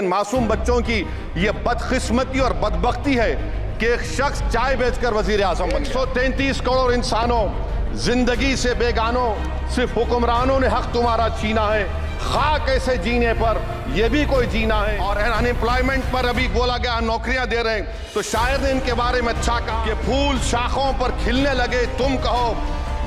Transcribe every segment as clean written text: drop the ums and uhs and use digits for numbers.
मासूम बच्चों की ये बदकिस्मती और बदबख्ती है कि एक शख्स चाय बेचकर वजीर आजम बन गया। 133 करोड़ इंसानों जिंदगी से बेगानों, सिर्फ हुक्मरानों ने हक तुम्हारा छीना है। खाक ऐसे जीने पर यह भी कोई जीना है। और अनएम्प्लॉयमेंट पर अभी बोला गया नौकरियां दे रहे हैं, तो शायर ने इनके बारे में अच्छा कहा कि फूल शाखों पर खिलने लगे तुम कहो,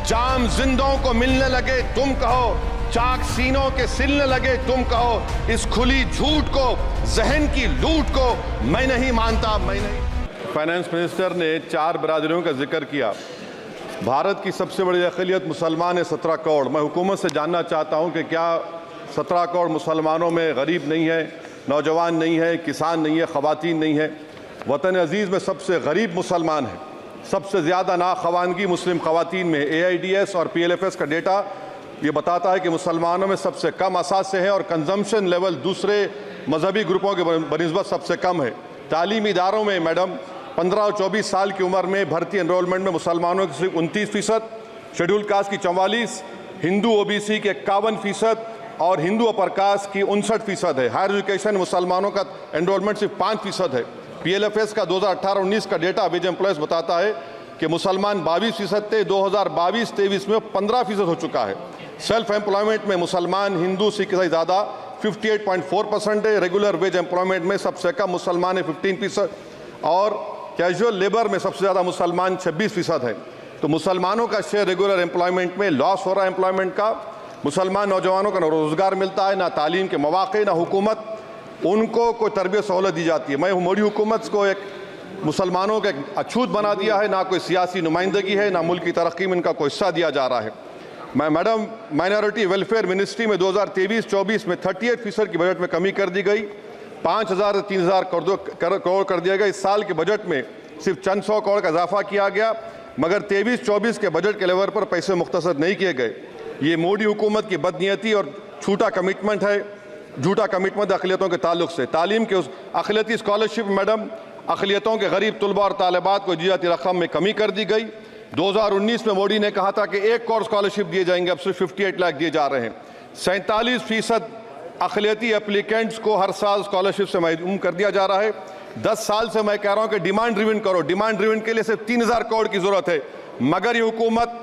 जाम जिंदों को मिलने लगे तुम कहो, चाक सीनों के सिलने लगे तुम कहो, इस खुली झूठ को, जहन की लूट को मैं नहीं मानता, मैं नहीं। फाइनेंस मिनिस्टर ने 4 बरादरियों का जिक्र किया। भारत की सबसे बड़ी अक़लियत मुसलमान है 17 करोड़। मैं हुकूमत से जानना चाहता हूं कि क्या 17 करोड़ मुसलमानों में गरीब नहीं है, नौजवान नहीं है, किसान नहीं है, ख़वातीन नहीं है? वतन अजीज़ में सबसे गरीब मुसलमान है, सबसे ज़्यादा नाखवानगी मुस्लिम ख़वातीन में। AIDS और PLFS का डेटा ये बताता है कि मुसलमानों में सबसे कम असासे हैं और कंजम्पशन लेवल दूसरे मजहबी ग्रुपों के बनिस्बत सबसे कम है। तालीमी इदारों में मैडम 15 और 24 साल की उम्र में भर्ती एनरोलमेंट में मुसलमानों की सिर्फ 29%, शेड्यूल कास्ट की 44%, हिंदू OBC के 51% और हिंदू अपर कास्ट की 59% है। हायर एजुकेशन मुसलमानों का एनरोलमेंट सिर्फ 5% है। PLFS का 2018-19 का डेटा विज एम्प्लॉयज बताता है कि मुसलमान 22% थे, 2022-23 में 15% हो चुका है। सेल्फ एम्प्लॉयमेंट में मुसलमान हिंदू सिख से ज़्यादा 58.4% है। रेगुलर वेज एम्प्लॉयमेंट में सबसे कम मुसलमान है 15% और कैजुअल लेबर में सबसे ज़्यादा मुसलमान 26% है। तो मुसलमानों का शेयर रेगुलर एम्प्लॉयमेंट में लॉस हो रहा है एम्प्लॉयमेंट का। मुसलमान नौजवानों का ना रोज़गार मिलता है, ना तालीम के मौक़े, ना हुकूमत उनको कोई तरबियत सहूलत दी जाती है। मैं मोदी हुकूमत को एक मुसलमानों का एक अछूत बना दिया है, ना कोई सियासी नुमाइंदगी है, ना मुल्क की तरक्की में इनका कोई हिस्सा दिया जा रहा है। मैं मैडम माइनॉरिटी वेलफेयर मिनिस्ट्री में 2023-24 में 38% की बजट में कमी कर दी गई, 5,000 से 3,000 करोड़ कर दिया गया। इस साल के बजट में सिर्फ चंद 100 करोड़ का इजाफा किया गया, मगर 23-24 के बजट के लेवल पर पैसे मुख्तसर नहीं किए गए। ये मोदी हुकूमत की बदनीयती और झूठा कमिटमेंट है, झूठा कमिटमेंट अक़लियतों के ताल्लुक से। तालीम के उस अक़लियती स्कॉलरशिप मैडम अक़लियतों के गरीब तलबा और तालिबात को दी जाती रकम में कमी कर दी गई। 2019 में मोदी ने कहा था कि 1 करोड़ स्कॉलरशिप दिए जाएंगे, अब सिर्फ 58 लाख दिए जा रहे हैं। 47% अक़लियती एप्लीकेंट्स को हर साल स्कॉलरशिप से महरूम कर दिया जा रहा है। 10 साल से मैं कह रहा हूं कि डिमांड ड्रिवन करो। डिमांड ड्रिवन के लिए सिर्फ 3,000 करोड़ की जरूरत है, मगर ये हुकूमत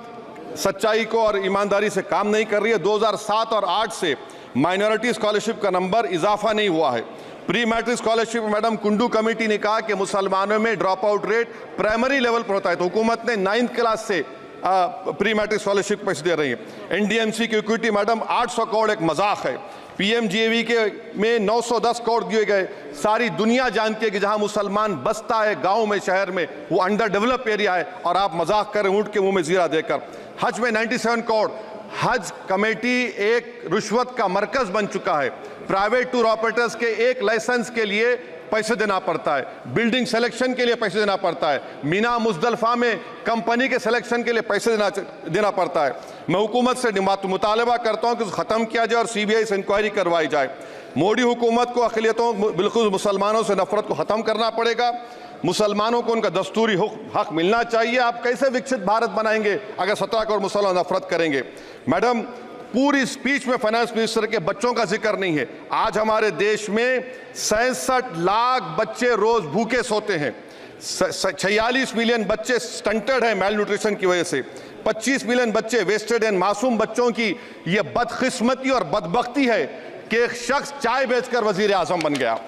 सच्चाई को और ईमानदारी से काम नहीं कर रही है। 2007 और 8 से माइनॉरिटी स्कॉलरशिप का नंबर इजाफा नहीं हुआ है। Pre matric scholarship madam Kundu committee ने कहा कि मुसलमानों में drop out rate primary level पर होता है, तो हुकूमत ने 9th क्लास से प्री मैट्रिक स्कॉलरशिप पैसे दे रही है। NDMC की इक्विटी मैडम 800 करोड़ एक मजाक है। PMGAV के में 910 करोड़ दिए गए। सारी दुनिया जानती है कि जहां मुसलमान बसता है गांव में, शहर में, वो अंडर डेवलप एरिया है, और आप मजाक करें ऊँट के मुंह में जीरा देकर। हज में 97 करोड़। हज कमेटी एक रिश्वत का मरकज बन चुका है। प्राइवेट टूर ऑपरेटर्स के एक लाइसेंस के लिए पैसे देना पड़ता है, बिल्डिंग सिलेक्शन के लिए पैसे देना पड़ता है, मीना मुजदलफा में कंपनी के सिलेक्शन के लिए पैसे देना पड़ता है। मैं हुकूमत से मुतालबा करता हूं कि ख़त्म किया जाए और CBI से इंक्वायरी करवाई जाए। मोदी हुकूमत को अक़लियतों, बिल्कुल मुसलमानों से नफरत को ख़त्म करना पड़ेगा। मुसलमानों को उनका दस्तूरी हक मिलना चाहिए। आप कैसे विकसित भारत बनाएंगे अगर 17 करोड़ मुसलमान नफरत करेंगे? मैडम, पूरी स्पीच में फाइनेंस मिनिस्टर के बच्चों का जिक्र नहीं है। आज हमारे देश में 66 लाख बच्चे रोज भूखे सोते हैं। 46 मिलियन बच्चे स्टंटेड हैं मेल न्यूट्रिशन की वजह से। 25 मिलियन बच्चे वेस्टेड हैं। मासूम बच्चों की यह बदकिस्मती और बदबख्ती है कि एक शख्स चाय बेचकर वजीर आजम बन गया।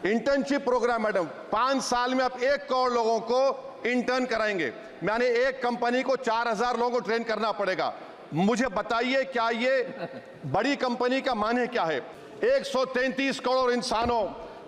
इंटर्नशिप प्रोग्राम मैडम, 5 साल में आप 1 करोड़ लोगों को इंटर्न कराएंगे, यानी एक कंपनी को 4,000 लोगों को ट्रेन करना पड़ेगा। मुझे बताइए, क्या ये बड़ी कंपनी का माने क्या है? 133 करोड़ इंसानों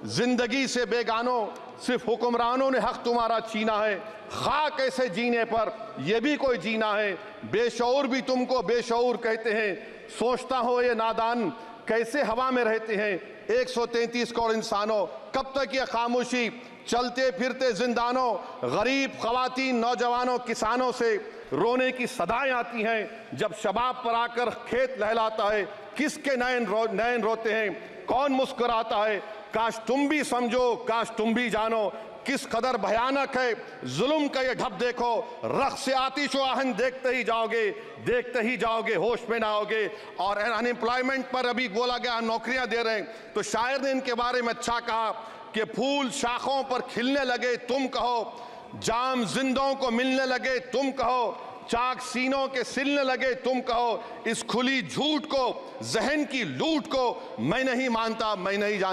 जिंदगी से बेगानों, सिर्फ हुक्मरानों ने हक तुम्हारा छीना है। खाक ऐसे जीने पर यह भी कोई जीना है। बेशऊर भी तुमको बेशऊर कहते हैं, सोचता हो ये नादान कैसे हवा में रहते हैं। 133 करोड़ इंसानों, कब तक ये खामोशी? चलते फिरते जिंदानों, गरीब ख्वातीन, नौजवानों, किसानों से रोने की सदाएं आती हैं। जब शबाब पर आकर खेत लहलाता है, किसके नैन रोते हैं, कौन मुस्कुराता है? काश तुम भी समझो, काश तुम भी जानो, किस कदर भयानक है जुल्म का ये ढब देखो, रख से आतिश आहन देखते ही जाओगे, होश में ना आओगे। और अनएम्प्लॉयमेंट पर अभी बोला गया नौकरियां दे रहे हैं, तो शायर ने इनके बारे में अच्छा कहा कि फूल शाखों पर खिलने लगे तुम कहो, जाम जिंदों को मिलने लगे तुम कहो, चाक सीनों के सिलने लगे तुम कहो, इस खुली झूठ को, जहन की लूट को मैं नहीं मानता, मैं नहीं जानता।